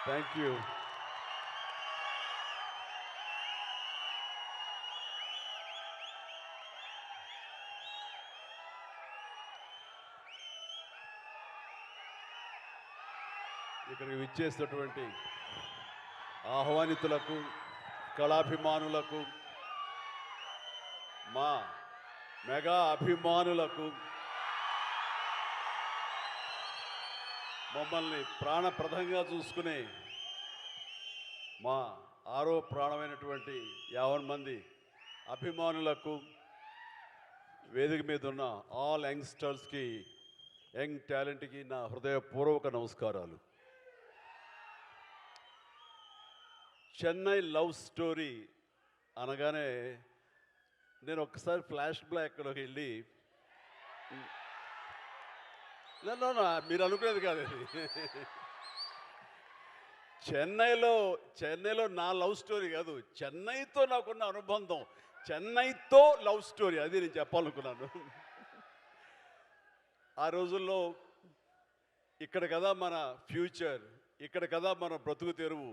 Thank you. ఇక్కడికి విచ్చేసినటువంటి ఆహ్వానితులకు, కళాభిమానులకు, మా మెగా అభిమానులకు, మమ్మల్ని ప్రాణప్రదంగా చూసుకునే మా ఆరో ప్రాణమైనటువంటి 50 మంది అభిమానులకు, వేదిక మీద ఉన్న ఆల్ యంగ్స్టర్స్కి, యంగ్ టాలెంట్కి నా హృదయపూర్వక నమస్కారాలు. చెన్నై లవ్ స్టోరీ అనగానే నేను ఒక్కసారి ఫ్లాష్ బ్యాక్లోకి వెళ్ళి, మీరు అనుకునేది కాదు అది. చెన్నైలో నా లవ్ స్టోరీ కాదు, చెన్నైతో నాకున్న అనుబంధం, చెన్నైతో లవ్ స్టోరీ, అది నేను చెప్పాలనుకున్నాను. ఆ రోజుల్లో ఇక్కడ కదా మన ఫ్యూచర్, ఇక్కడ కదా మన బ్రతుకు తెరువు,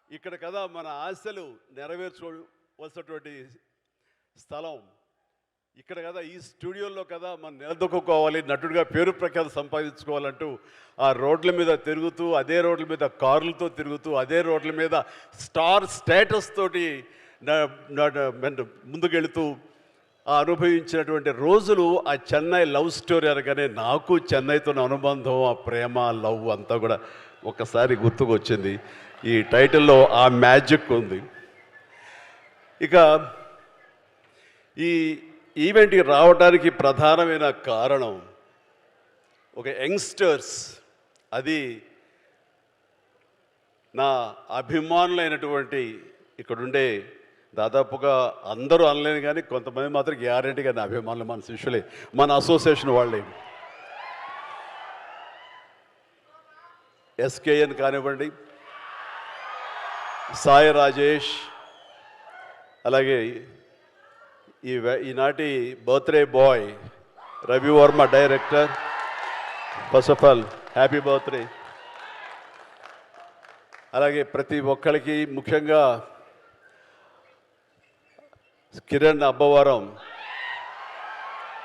ఇక్కడ కదా మన ఆశలు నెరవేర్చుకోవలసినటువంటి స్థలం, ఇక్కడ కదా ఈ స్టూడియోలో కదా మనం నిలదొక్కుకోవాలి, నటుడిగా పేరు ప్రఖ్యాతి సంపాదించుకోవాలంటూ ఆ రోడ్ల మీద తిరుగుతూ, అదే రోడ్ల మీద కార్లతో తిరుగుతూ, అదే రోడ్ల మీద స్టార్ స్టేటస్ తోటి ముందుకెళుతూ అనుభవించినటువంటి రోజులు ఆ చెన్నై లవ్ స్టోరీ అనగానే నాకు చెన్నైతో అనుబంధం, ఆ ప్రేమ, లవ్ అంతా కూడా ఒక్కసారి గుర్తుకొచ్చింది. ఈ టైటిల్లో ఆ మ్యాజిక్ ఉంది. ఇక ఈ ఈవెంట్కి రావడానికి ప్రధానమైన కారణం ఒక యంగ్స్టర్స్, అది నా అభిమానులైనటువంటి ఇక్కడుండే దాదాపుగా అందరూ అనలేను కానీ కొంతమంది మాత్రం గ్యారెంటీగా నా అభిమానులు, మన శిష్యులే, మన అసోసియేషన్ వాళ్ళే. ఎస్కేఎన్ కానివ్వండి, సాయి రాజేష్, అలాగే ఈనాటి birthday boy Ravi Varma director, first of all happy birthday. అలాగే ప్రతి ఒక్కరికి, ముఖ్యంగా కిరణ్ అబ్బవరం,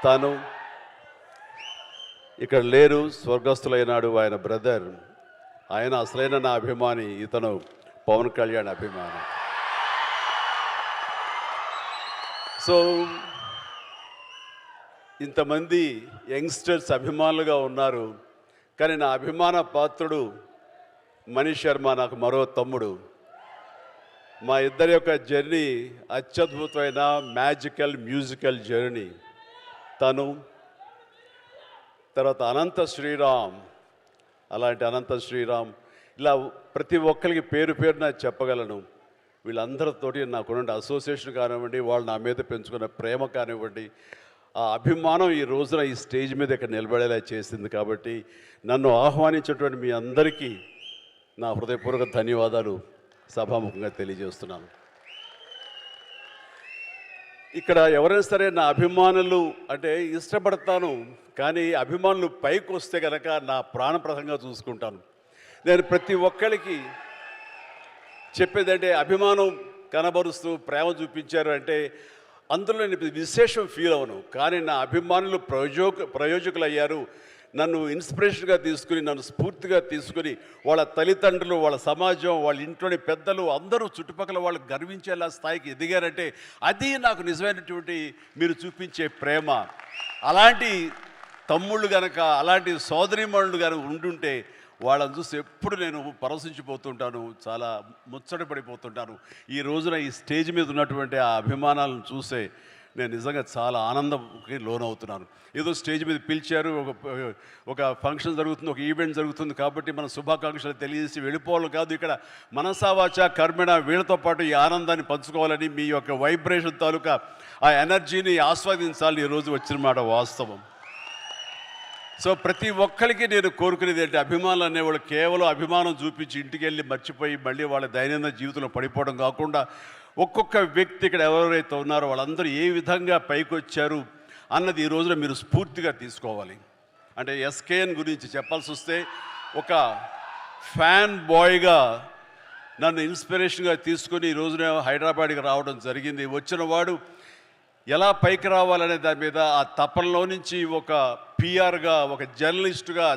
తాను ఇక్కడ లేరు, స్వర్గస్థులైనాడు, ఆయన బ్రదర్, ఆయన అసలైన నా అభిమాని, ఇతను పవన్ కళ్యాణ్ అభిమాని. సో ఇంతమంది యంగ్స్టర్స్ అభిమానులుగా ఉన్నారు, కానీ నా అభిమాన పాత్రుడు మనీష్ శర్మ, నాకు మరో తమ్ముడు. మా ఇద్దరి యొక్క జర్నీ అత్యద్భుతమైన మ్యాజికల్ మ్యూజికల్ జర్నీ. తను తర్వాత అనంత శ్రీరామ్, అలాంటి అనంత శ్రీరామ్, ఇలా ప్రతి ఒక్కరికి పేరు పేరున చెప్పగలను. వీళ్ళందరితోటి నాకున్న అసోసియేషన్ కానివ్వండి, వాళ్ళు నా మీద పెంచుకున్న ప్రేమ కానివ్వండి, ఆ అభిమానం ఈ రోజున ఈ స్టేజ్ మీద ఇక్కడ నిలబడేలా చేసింది. కాబట్టి నన్ను ఆహ్వానించేటువంటి మీ అందరికీ నా హృదయపూర్వక ధన్యవాదాలు సభాముఖంగా తెలియజేస్తున్నాను. ఇక్కడ ఎవరైనా సరే నా అభిమానులు అంటే ఇష్టపడతాను, కానీ అభిమానులు పైకి వస్తే కనుక నా ప్రాణప్రదంగా చూసుకుంటాను. నేను ప్రతి ఒక్కరికి చెప్పేదంటే, అభిమానం కనబరుస్తూ ప్రేమ చూపించారు అంటే అందులో నేను విశేషం ఫీల్ అవను, కానీ నా అభిమానులు ప్రయోజకులు అయ్యారు. నన్ను ఇన్స్పిరేషన్గా తీసుకుని, నన్ను స్ఫూర్తిగా తీసుకుని, వాళ్ళ తల్లిదండ్రులు, వాళ్ళ సమాజం, వాళ్ళ ఇంట్లోని పెద్దలు అందరూ చుట్టుపక్కల వాళ్ళు గర్వించేలా స్థాయికి ఎదిగారంటే అది నాకు నిజమైనటువంటి మీరు చూపించే ప్రేమ. అలాంటి తమ్ముళ్ళు కనుక, అలాంటి సోదరీమణులు కనుక ఉండుంటే వాళ్ళని చూసి ఎప్పుడు నేను పరవశించిపోతుంటాను, చాలా ముచ్చట పడిపోతుంటాను. ఈ రోజున ఈ స్టేజ్ మీద ఉన్నటువంటి ఆ అభిమానాలను చూసే నేను నిజంగా చాలా ఆనందంకి లోనవుతున్నాను. ఏదో స్టేజ్ మీద పిలిచారు, ఒక ఫంక్షన్ జరుగుతుంది, ఒక ఈవెంట్ జరుగుతుంది కాబట్టి మన శుభాకాంక్షలు తెలియజేసి వెళ్ళిపోవాలి కాదు. ఇక్కడ మనసావాచ కర్మణ వీళ్ళతో పాటు ఈ ఆనందాన్ని పంచుకోవాలని, మీ యొక్క వైబ్రేషన్ తాలూకా ఆ ఎనర్జీని ఆస్వాదించాలని ఈరోజు వచ్చిన మాట వాస్తవం. సో ప్రతి ఒక్కరికి నేను కోరుకునేది ఏంటి, అభిమానులు అనేవాళ్ళు కేవలం అభిమానం చూపించి ఇంటికి వెళ్ళి మర్చిపోయి మళ్ళీ వాళ్ళ దైనందిన జీవితంలో పడిపోవడం కాకుండా, ఒక్కొక్క వ్యక్తి ఇక్కడ ఎవరైతే ఉన్నారో వాళ్ళందరూ ఏ విధంగా పైకి వచ్చారు అన్నది ఈ రోజున మీరు స్ఫూర్తిగా తీసుకోవాలి. అంటే ఎస్కేఎన్ గురించి చెప్పాల్సి వస్తే, ఒక ఫ్యాన్ బాయ్గా నన్ను ఇన్స్పిరేషన్గా తీసుకొని ఈ రోజున హైదరాబాద్కి రావడం జరిగింది. వచ్చిన వాడు ఎలా పైకి రావాలనే దాని మీద ఆ తపనలో నుంచి ఒక పిఆర్గా, ఒక జర్నలిస్టుగా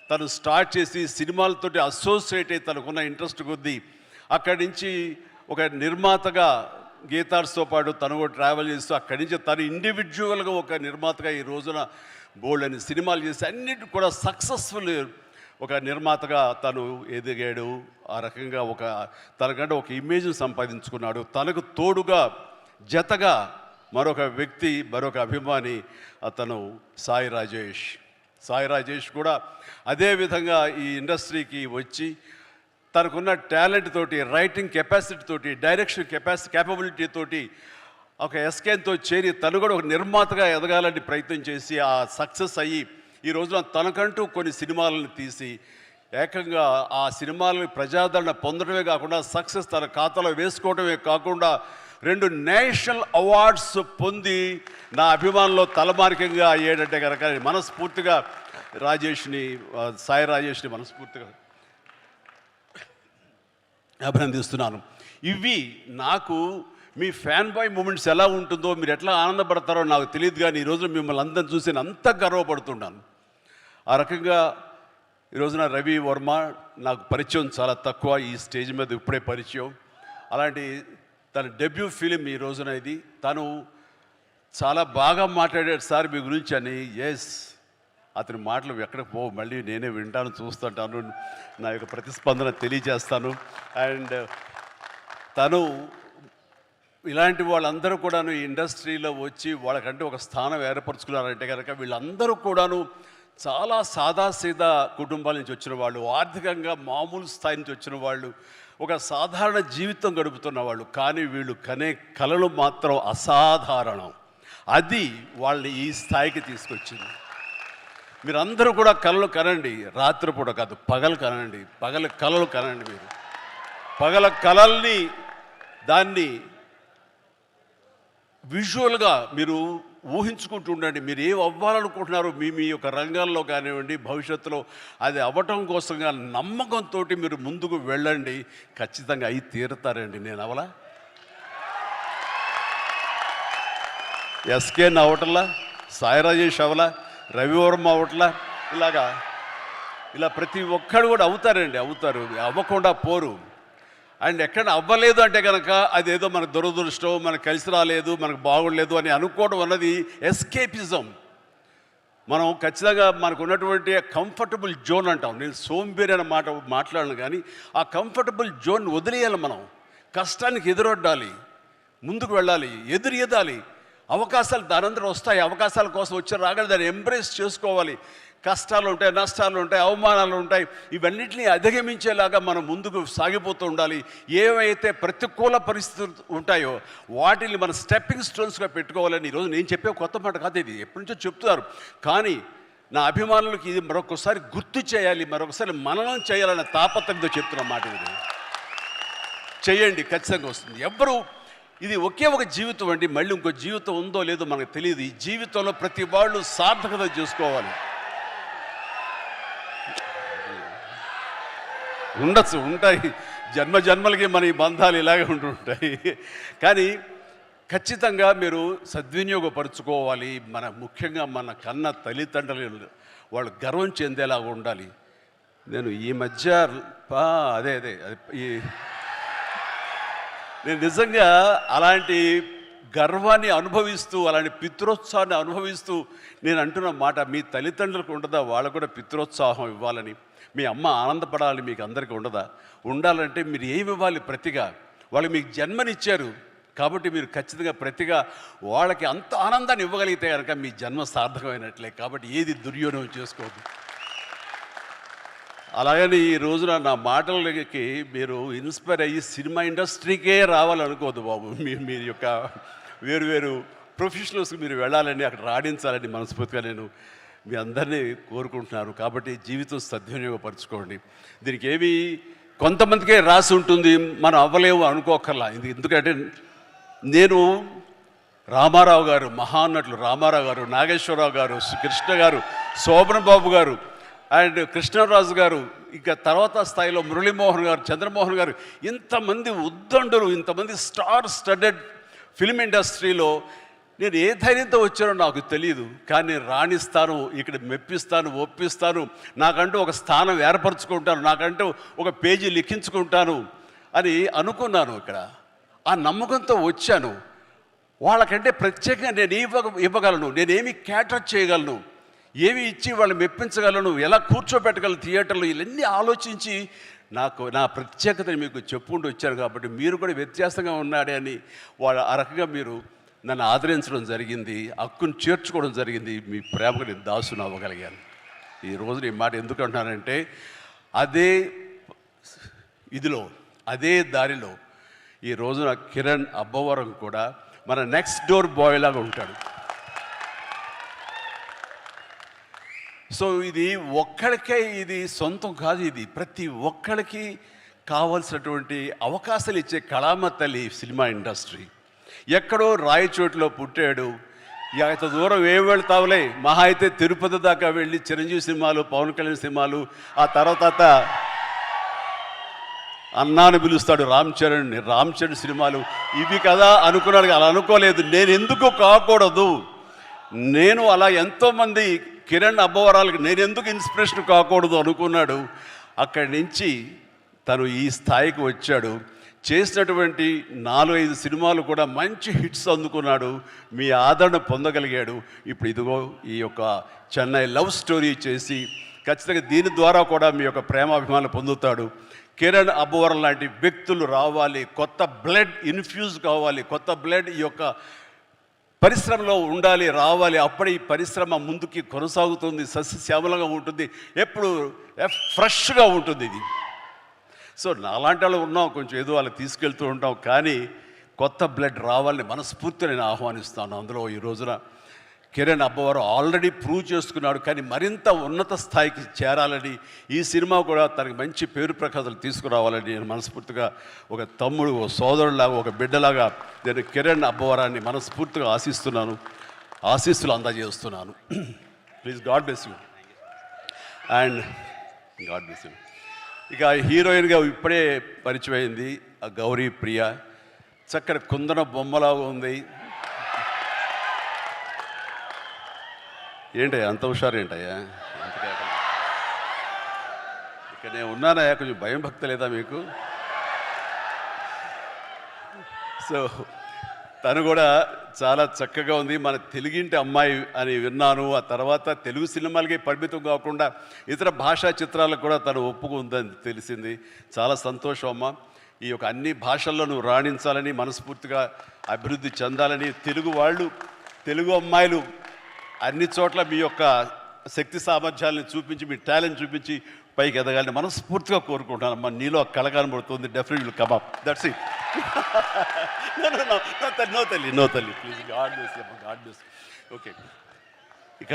తను స్టార్ట్ చేసి సినిమాలతోటి అసోసియేట్ అయ్యి తనకున్న ఇంట్రెస్ట్ కొద్దీ అక్కడి నుంచి ఒక నిర్మాతగా గీతార్స్తో పాటు తను కూడా ట్రావెల్ చేస్తూ అక్కడి నుంచి తను ఇండివిజువల్గా ఒక నిర్మాతగా ఈ రోజున బోల్డ్ అని సినిమాలు చేసి అన్నిటి కూడా సక్సెస్ఫుల్ ఒక నిర్మాతగా తను ఎదిగాడు. ఆ రకంగా తనకంటే ఒక ఇమేజ్ని సంపాదించుకున్నాడు. తనకు తోడుగా జతగా మరొక వ్యక్తి, మరొక అభిమాని అతను సాయి రాజేష్. సాయి రాజేష్ కూడా అదేవిధంగా ఈ ఇండస్ట్రీకి వచ్చి తనకున్న టాలెంట్ తోటి, రైటింగ్ కెపాసిటీ తోటి, డైరెక్షన్ క్యాపబిలిటీ తోటి ఒక ఎస్కేన్తో చేరి తను కూడా ఒక నిర్మాతగా ఎదగాలని ప్రయత్నం చేసి ఆ సక్సెస్ అయ్యి ఈ రోజున తనకంటూ కొన్ని సినిమాలను తీసి ఏకంగా ఆ సినిమాలను ప్రజాదరణ పొందడమే కాకుండా సక్సెస్ తన ఖాతాలో వేసుకోవడమే కాకుండా 2 నేషనల్ అవార్డ్స్ పొంది నా అభిమానంలో తలమార్కంగా అయ్యేటంటే కనుక మనస్ఫూర్తిగా సాయి రాజేష్ని మనస్ఫూర్తిగా అభినందిస్తున్నాను. ఇవి నాకు మీ ఫ్యాన్ బాయ్ మూమెంట్స్ ఎలా ఉంటుందో, మీరు ఎట్లా ఆనందపడతారో నాకు తెలియదు, కానీ ఈరోజు మిమ్మల్ని అందరిని చూసి నేను అంత గర్వపడుతున్నాను. ఆ రకంగా ఈరోజున రవి వర్మ నాకు పరిచయం చాలా తక్కువ, ఈ స్టేజ్ మీద ఇప్పుడే పరిచయం. అలాంటి తన డెబ్యూ ఫిలిం ఈ రోజున ఇది. తను చాలా బాగా మాట్లాడాడు సార్ మీ గురించి అని. ఎస్, అతని మాటలు ఎక్కడికి పోవు, మళ్ళీ నేనే వింటాను, చూస్తుంటాను, నా యొక్క ప్రతిస్పందన తెలియజేస్తాను. అండ్ తను ఇలాంటి వాళ్ళందరూ కూడాను ఈ ఇండస్ట్రీలో వచ్చి వాళ్ళకంటే ఒక స్థానం ఏర్పరచుకున్నారంటే కనుక వీళ్ళందరూ కూడాను చాలా సాదాసీదా కుటుంబాల నుంచి వచ్చిన వాళ్ళు, ఆర్థికంగా మామూలు స్థాయి నుంచి వచ్చిన వాళ్ళు, ఒక సాధారణ జీవితం గడుపుతున్న వాళ్ళు. కానీ వీళ్ళు కనే కలలు మాత్రం అసాధారణం. అది వాళ్ళని ఈ స్థాయికి తీసుకొచ్చింది. మీరందరూ కూడా కలలు కనండి, రాత్రిపూట కాదు, పగలు కనండి, కలలు కనండి. మీరు పగల కలల్ని దాన్ని విజువల్గా మీరు ఊహించుకుంటూ ఉండండి. మీరు ఏం అవ్వాలనుకుంటున్నారో మీ యొక్క రంగాల్లో కానివ్వండి, భవిష్యత్తులో అది అవ్వటం కోసంగా నమ్మకంతో మీరు ముందుకు వెళ్ళండి. ఖచ్చితంగా అయి తీరుతారండి. నేను అవలా ఎస్కేన్ అవటంలా, సాయి రాజేష్ అవలా, రవివర్మ అవట్లా, ఇలా ప్రతి ఒక్కడు కూడా అవుతారు, అవ్వకుండా పోరు. అండ్ ఎక్కడ అవ్వలేదు అంటే కనుక అదేదో మనకు దురదృష్టం, మనకు కలిసి రాలేదు, మనకు బాగుండలేదు అని అనుకోవడం అన్నది ఎస్కేపిజం. మనం ఖచ్చితంగా మనకు ఉన్నటువంటి కంఫర్టబుల్ జోన్ అంటాం. నేను సోంబేరి అనే మాట మాట్లాడను, కానీ ఆ కంఫర్టబుల్ జోన్ వదిలేయాలి. మనం కష్టానికి ఎదురొడ్డాలి, ముందుకు వెళ్ళాలి, ఎదురెదాలి. అవకాశాలు దానందరూ వస్తాయి. అవకాశాల కోసం వచ్చి రాగానే దాన్ని ఎంబ్రేస్ చేసుకోవాలి. కష్టాలు ఉంటాయి, నష్టాలు ఉంటాయి, అవమానాలు ఉంటాయి. ఇవన్నిటిని అధిగమించేలాగా మనం ముందుకు సాగిపోతూ ఉండాలి. ఏవైతే ప్రతికూల పరిస్థితులు ఉంటాయో వాటిని మన స్టెప్పింగ్ స్టోన్స్గా పెట్టుకోవాలని ఈరోజు నేను చెప్పే కొత్త మాట కాదు, ఇది ఎప్పటి నుంచో చెప్తున్నారు. కానీ నా అభిమానులకి ఇది మరొకసారి గుర్తు చేయాలి, మరొకసారి మననం చేయాలనే తాపత్రయంతో చెప్తున్న మాట. ఇది చేయండి, ఖచ్చితంగా వస్తుంది. ఎవ్వరూ ఇది ఒకే ఒక జీవితం అండి, మళ్ళీ ఇంకో జీవితం ఉందో లేదో మనకు తెలియదు. ఈ జీవితంలో ప్రతి వాళ్ళు సార్థకత చేసుకోవాలి. ఉంటాయి జన్మలకి మన ఈ బంధాలు ఇలాగే ఉంటుంటాయి. కానీ ఖచ్చితంగా మీరు సద్వినియోగపరుచుకోవాలి. ముఖ్యంగా మన కన్న తల్లిదండ్రులు వాళ్ళు గర్వం చెందేలాగా ఉండాలి. నేను ఈ మధ్య నేను నిజంగా అలాంటి గర్వాన్ని అనుభవిస్తూ, అలాంటి పితృోత్సాహాన్ని అనుభవిస్తూ నేను అంటున్న మాట, మీ తల్లిదండ్రులకు ఉండదా వాళ్ళకు కూడా పితృోత్సాహం ఇవ్వాలని? మీ అమ్మ ఆనందపడాలి, మీకు అందరికీ ఉండదా? ఉండాలంటే మీరు ఏమి ఇవ్వాలి ప్రతిగా? వాళ్ళు మీకు జన్మనిచ్చారు కాబట్టి మీరు ఖచ్చితంగా ప్రతిగా వాళ్ళకి అంత ఆనందాన్ని ఇవ్వగలిగితే కనుక మీ జన్మ సార్థకమైనట్లే. కాబట్టి ఏది దుర్యోగం చేసుకోవద్దు. అలాగని ఈ రోజున నా మాటలకి మీరు ఇన్స్పైర్ అయ్యి సినిమా ఇండస్ట్రీకే రావాలనుకోవద్దు బాబు. మీరు యొక్క వేరు ప్రొఫెషనల్స్కి మీరు వెళ్ళాలని, అక్కడ రాణించాలని మనస్ఫూర్తిగా నేను మీ అందరినీ కోరుకుంటున్నాను. కాబట్టి జీవితం సద్వినియోగపరచుకోండి. దీనికి ఏమి కొంతమందికే రాసి ఉంటుంది, మనం అవ్వలేము అనుకోకర్లా. ఎందుకంటే నేను రామారావు గారు, మహానటులు రామారావు గారు, నాగేశ్వరరావు గారు, కృష్ణ గారు, శోభన్ బాబు గారు అండ్ కృష్ణరాజు గారు, ఇక తర్వాత స్థాయిలో మురళీమోహన్ గారు, చంద్రమోహన్ గారు, ఇంతమంది ఉద్దండులు, ఇంతమంది స్టార్ స్టడెడ్ ఫిల్మ్ ఇండస్ట్రీలో నేను ఏ ధైర్యంతో వచ్చానో నాకు తెలియదు. కానీ నేను రాణిస్తాను, ఇక్కడ మెప్పిస్తాను, ఒప్పిస్తాను, నాకంటూ ఒక స్థానం ఏర్పరచుకుంటాను, నాకంటూ ఒక పేజీ లిఖించుకుంటాను అని అనుకున్నాను. ఇక్కడ ఆ నమ్మకంతో వచ్చాను. వాళ్ళకంటే ప్రత్యేకంగా నేను ఇవ్వగలను, నేనేమి క్యాటర్ చేయగలను, ఏమి ఇచ్చి వాళ్ళని మెప్పించగలను, ఎలా కూర్చోబెట్టగలను థియేటర్లో, ఇవన్నీ ఆలోచించి నా ప్రత్యేకతని మీకు చెప్పుకుంటూ వచ్చాను. కాబట్టి మీరు కూడా వ్యత్యాసంగా ఉన్నాడే అని ఆ రకంగా మీరు నన్ను ఆదరించడం జరిగింది, హక్కును చేర్చుకోవడం జరిగింది. మీ ప్రేమకు నేను దాసును అవ్వగలిగాను. ఈరోజు ఈ మాట ఎందుకు అంటున్నానంటే, అదే ఇదిలో, అదే దారిలో ఈ రోజున కిరణ్ అబ్బవరం కూడా మన నెక్స్ట్ డోర్ బాయ్ లాగా ఉంటాడు. సో ఇది ఒక్కడికే ఇది సొంతం కాదు, ఇది ప్రతి ఒక్కడికి కావాల్సినటువంటి అవకాశాలు ఇచ్చే కళామ తల్లి సినిమా ఇండస్ట్రీ. ఎక్కడో రాయచోటిలో పుట్టాడు, ఎంత దూరం ఏం వెళ్తావులే, మహా అయితే తిరుపతి దాకా వెళ్ళి చిరంజీవి సినిమాలు, పవన్ కళ్యాణ్ సినిమాలు, ఆ తర్వాత అన్నాను పిలుస్తాడు రామ్ చరణ్ సినిమాలు, ఇవి కదా అనుకున్నాడు. అలా అనుకోలేదు. నేను ఎందుకు కాకూడదు, నేను అలా ఎంతోమంది కిరణ్ అబ్బవరాలకు నేను ఎందుకు ఇన్స్పిరేషన్ కాకూడదు అనుకున్నాడు. అక్కడి నుంచి తను ఈ స్థాయికి వచ్చాడు. చేసినటువంటి 4-5 సినిమాలు కూడా మంచి హిట్స్ అందుకున్నాడు, మీ ఆదరణ పొందగలిగాడు. ఇప్పుడు ఇదిగో ఈ యొక్క చెన్నై లవ్ స్టోరీ చేసి ఖచ్చితంగా దీని ద్వారా కూడా మీ యొక్క ప్రేమాభిమానాలు పొందుతాడు. కిరణ్ అబ్బవరం లాంటి వ్యక్తులు రావాలి, కొత్త బ్లడ్ ఇన్ఫ్యూజ్ కావాలి, కొత్త బ్లడ్ ఈ యొక్క పరిశ్రమలో ఉండాలి, రావాలి. అప్పుడే ఈ పరిశ్రమ ముందుకి కొనసాగుతుంది, సస్యశ్యామలంగా ఉంటుంది, ఎప్పుడు ఫ్రెష్గా ఉంటుంది ఇది. సో నాలాంటి వాళ్ళు ఉన్నాం, కొంచెం ఏదో వాళ్ళకి తీసుకెళ్తూ ఉంటాం, కానీ కొత్త బ్లడ్ రావాలని మనస్ఫూర్తిగా నేను ఆహ్వానిస్తాను. అందులో ఈ రోజున కిరణ్ అబ్బవరం ఆల్రెడీ ప్రూవ్ చేసుకున్నాడు, కానీ మరింత ఉన్నత స్థాయికి చేరాలని, ఈ సినిమా కూడా తనకి మంచి పేరు ప్రఖ్యాతలు తీసుకురావాలని నేను మనస్ఫూర్తిగా ఒక తమ్ముడు, ఒక సోదరులాగా, ఒక బిడ్డలాగా నేను కిరణ్ అబ్బవరాన్ని మనస్ఫూర్తిగా ఆశిస్తున్నాను, ఆశీస్సులు అందజేస్తున్నాను. Please, God bless you and God bless you. ఇక హీరోయిన్గా ఇప్పుడే పరిచయం అయింది ఆ గౌరీ ప్రియ, చక్కని కుందన బొమ్మలాగా ఉంది. ఏంటయ్యా అంత హుషారు, ఏంటయ్యా ఇక నేను ఉన్నానయ్యా, కొంచెం భయం భక్తి లేదా మీకు? సో తను కూడా చాలా చక్కగా ఉంది. మన తెలుగింటి అమ్మాయి అని విన్నాను. ఆ తర్వాత తెలుగు సినిమాలకి పరిమితం కాకుండా ఇతర భాషా చిత్రాలకు కూడా తను ఒప్పుకుందని తెలిసింది. చాలా సంతోషం అమ్మ. ఈ యొక్క అన్ని భాషల్లో నువ్వు రాణించాలని, మనస్ఫూర్తిగా అభివృద్ధి చెందాలని, తెలుగు అమ్మాయిలు అన్ని చోట్ల మీ యొక్క శక్తి సామర్థ్యాలను చూపించి, మీ టాలెంట్ చూపించి పైకి ఎదగాలని మనస్ఫూర్తిగా కోరుకుంటాను అమ్మా. నీలో కళ కనబడుతుంది, definitely will come up. That's it. No తల్లి ప్లీజ్, గాడ్ బ్లెస్ అమ్మా, గాడ్ బ్లెస్. ఓకే, ఇక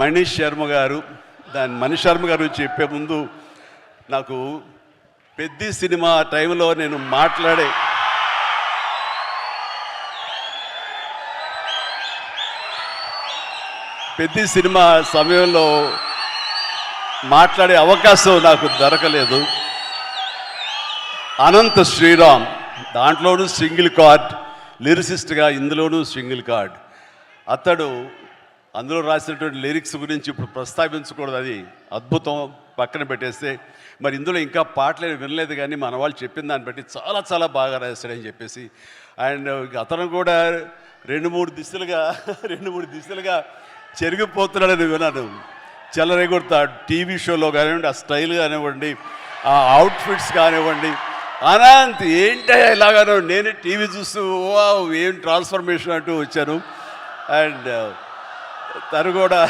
మనీష్ శర్మ గారు చెప్పే ముందు నాకు పెద్ద సినిమా టైంలో నేను మాట్లాడే పెద్ద సినిమా సమయంలో మాట్లాడే అవకాశం నాకు దొరకలేదు. అనంత శ్రీరామ్ దాంట్లోనూ సింగిల్ కార్డ్ లిరిసిస్ట్గా, ఇందులోనూ సింగిల్ కార్డ్. అతడు అందులో రాసినటువంటి లిరిక్స్ గురించి ఇప్పుడు ప్రస్తావించకూడదు, అది అద్భుతం, పక్కన పెట్టేస్తే. మరి ఇందులో ఇంకా పాటలు వినలేదు, కానీ మన వాళ్ళు చెప్పిన దాన్ని బట్టి చాలా చాలా బాగా రాశాడని చెప్పేసి. అండ్ అతను కూడా రెండు మూడు దిశలుగా చెరిగిపోతున్నాడని విన్నాను. చెలరేగొడతాడు టీవీ షోలో కానివ్వండి, ఆ స్టైల్ కానివ్వండి, ఆ అవుట్ఫిట్స్ కానివ్వండి. అనంత్ ఏంటయ్యా ఇలాగానో, నేనే టీవీ చూస్తూ ఏం ట్రాన్స్ఫర్మేషన్ అంటూ వచ్చాను. అండ్ తను కూడా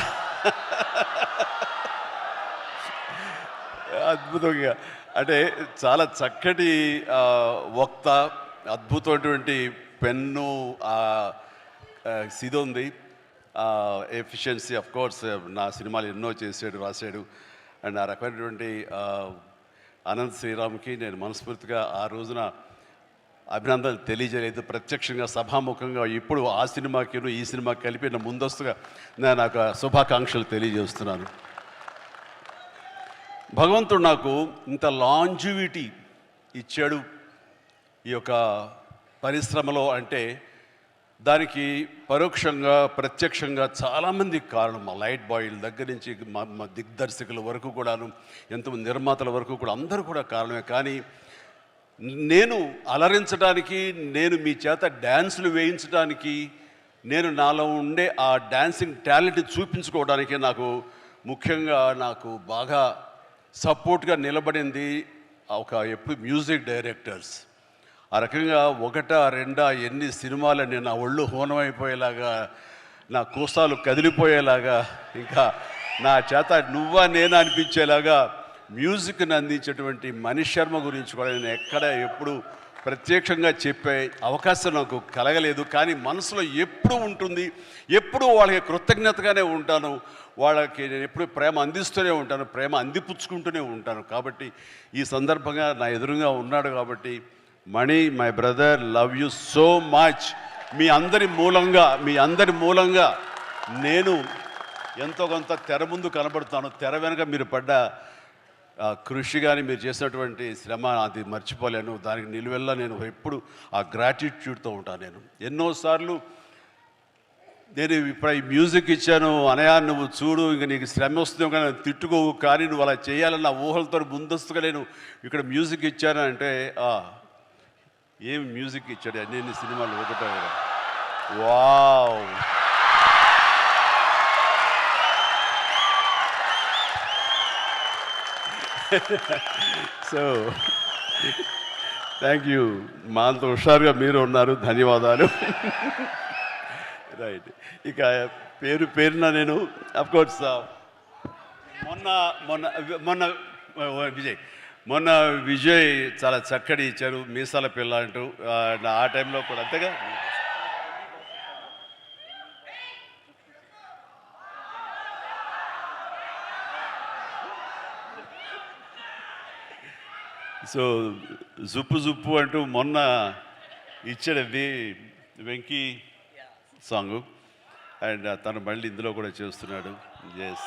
అద్భుతంగా, అంటే చాలా చక్కటి వక్త, అద్భుతమైనటువంటి పెన్ను, ఇది ఉంది, ఎఫిషియన్సీ. ఆఫ్ కోర్స్ నా సినిమాలు ఎన్నో చేసాడు, రాశాడు. అండ్ ఆ రకమైనటువంటి అనంత్ శ్రీరామ్కి నేను మనస్ఫూర్తిగా ఆ రోజున అభినందనలు తెలియజేయలేదు, ప్రత్యక్షంగా సభాముఖంగా ఇప్పుడు ఆ సినిమాకి ఈ సినిమాకి కలిపి ముందస్తుగా నేను నాకు శుభాకాంక్షలు తెలియజేస్తున్నాను. భగవంతుడు నాకు ఇంత లాంజివిటీ ఇచ్చాడు ఈ యొక్క పరిశ్రమలో అంటే దానికి పరోక్షంగా ప్రత్యక్షంగా చాలామంది కారణం. మా లైట్ బాయ్ల దగ్గర నుంచి మా దిగ్దర్శకుల వరకు కూడాను, ఎంతోమంది నిర్మాతల వరకు కూడా అందరూ కూడా కారణమే. కానీ నేను అలరించడానికి, నేను మీ చేత డ్యాన్సులు వేయించడానికి, నేను నాలో ఉండే ఆ డాన్సింగ్ టాలెంట్ చూపించుకోవడానికి ముఖ్యంగా నాకు బాగా సపోర్ట్గా నిలబడింది ఎప్పుడు మ్యూజిక్ డైరెక్టర్స్. ఆ రకంగా ఒకటా రెండా ఎన్ని సినిమాలని నా ఒళ్ళు హోనమైపోయేలాగా, నా కోసాలు కదిలిపోయేలాగా, ఇంకా నా చేత నువ్వా నేనా అనిపించేలాగా మ్యూజిక్ని అందించేటువంటి మనీష్ శర్మ గురించి కూడా నేను ఎప్పుడు ప్రత్యక్షంగా చెప్పే అవకాశం నాకు కలగలేదు. కానీ మనసులో ఎప్పుడు ఉంటుంది, ఎప్పుడు వాళ్ళకి కృతజ్ఞతగానే ఉంటాను. వాళ్ళకి నేను ఎప్పుడు ప్రేమ అందిస్తూనే ఉంటాను, ప్రేమ అందిపుచ్చుకుంటూనే ఉంటాను. కాబట్టి ఈ సందర్భంగా నా ఎదురుగా ఉన్నాడు కాబట్టి Mani, my brother, love you so much. మీ అందరి మూలంగా నేను ఎంతో కొంత తెర ముందు కనబడుతాను. తెర వెనక మీరు పడ్డ కృషి కానీ మీరు చేసినటువంటి శ్రమ అది మర్చిపోలేను. దానికి నిలువెల్లా నేను ఎప్పుడు ఆ గ్రాటిట్యూడ్తో ఉంటాను. నేను ఎన్నోసార్లు నేను ఇప్పుడు ఈ మ్యూజిక్ ఇచ్చాను, అనయా నువ్వు చూడు, ఇంక నీకు శ్రమ వస్తుందో కానీ తిట్టుకోవు, కానీ నువ్వు అలా చేయాలన్న ఊహలతో ముందస్తుగా నేను ఇక్కడ మ్యూజిక్ ఇచ్చాను అంటే ఏం మ్యూజిక్ ఇచ్చాడు అన్ని సినిమాలు ఒకటో వావ్. So thank you. మా అంత హుషారుగా మీరు ఉన్నారు, ధన్యవాదాలు. రైట్. ఇక పేరున నేను అఫ్కోర్స్ మొన్న విజయ్ చాలా చక్కటి ఇచ్చారు, మీసాల పిల్ల అంటూ. ఆ టైంలో కూడా అంతేగా. సో జుప్పు అంటూ మొన్న ఇచ్చాడండి వెంకీ సాంగ్, అండ్ తను మళ్ళీ ఇందులో కూడా చేస్తున్నాడు. ఎస్.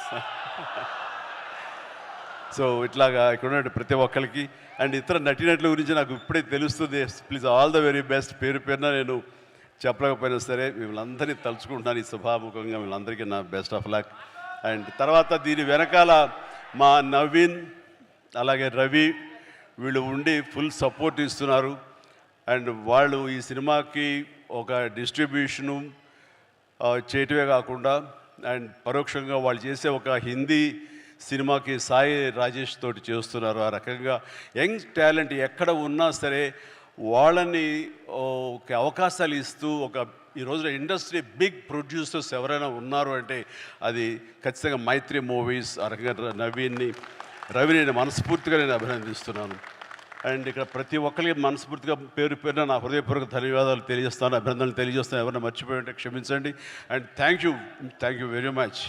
సో ఇట్లాగా ఇక్కడ ఉన్న ప్రతి ఒక్కరికి అండ్ ఇతర నటినట్ల గురించి నాకు ఇప్పుడే తెలుస్తుంది. Please all the very best. పేరున నేను చెప్పలేకపోయినా సరే మిమ్మల్ని అందరినీ తలుచుకుంటున్నాను ఈ సభాముఖంగా. వీళ్ళందరికీ నా బెస్ట్ ఆఫ్ లక్. అండ్ తర్వాత దీని వెనకాల మా నవీన్ అలాగే రవి వీళ్ళు ఉండి ఫుల్ సపోర్ట్ ఇస్తున్నారు. అండ్ వాళ్ళు ఈ సినిమాకి ఒక డిస్ట్రిబ్యూషను చేయటమే కాకుండా అండ్ పరోక్షంగా వాళ్ళు చేసే ఒక హిందీ సినిమాకి సాయి రాజేష్ తోటి చేస్తున్నారు. ఆ రకంగా యంగ్ టాలెంట్ ఎక్కడ ఉన్నా సరే వాళ్ళని ఒక అవకాశాలు ఇస్తూ ఈ రోజున ఇండస్ట్రీ బిగ్ ప్రొడ్యూసర్స్ ఎవరైనా ఉన్నారు అంటే అది ఖచ్చితంగా మైత్రి మూవీస్. ఆ రకంగా రవిని మనస్ఫూర్తిగా నేను అభినందిస్తున్నాను. అండ్ ఇక్కడ ప్రతి ఒక్కరికి మనస్ఫూర్తిగా పేరున నా హృదయపూర్వక ధన్యవాదాలు తెలియజేస్తాను, అభినందనలు తెలియజేస్తాను. ఎవరైనా మర్చిపోయి ఉంటే క్షమించండి. And thank you very much.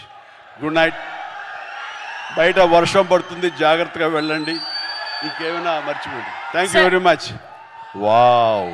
Good night. బయట వర్షం పడుతుంది, జాగ్రత్తగా వెళ్ళండి. ఇంకేమైనా మర్చిపోండి. Thank you very much. Wow.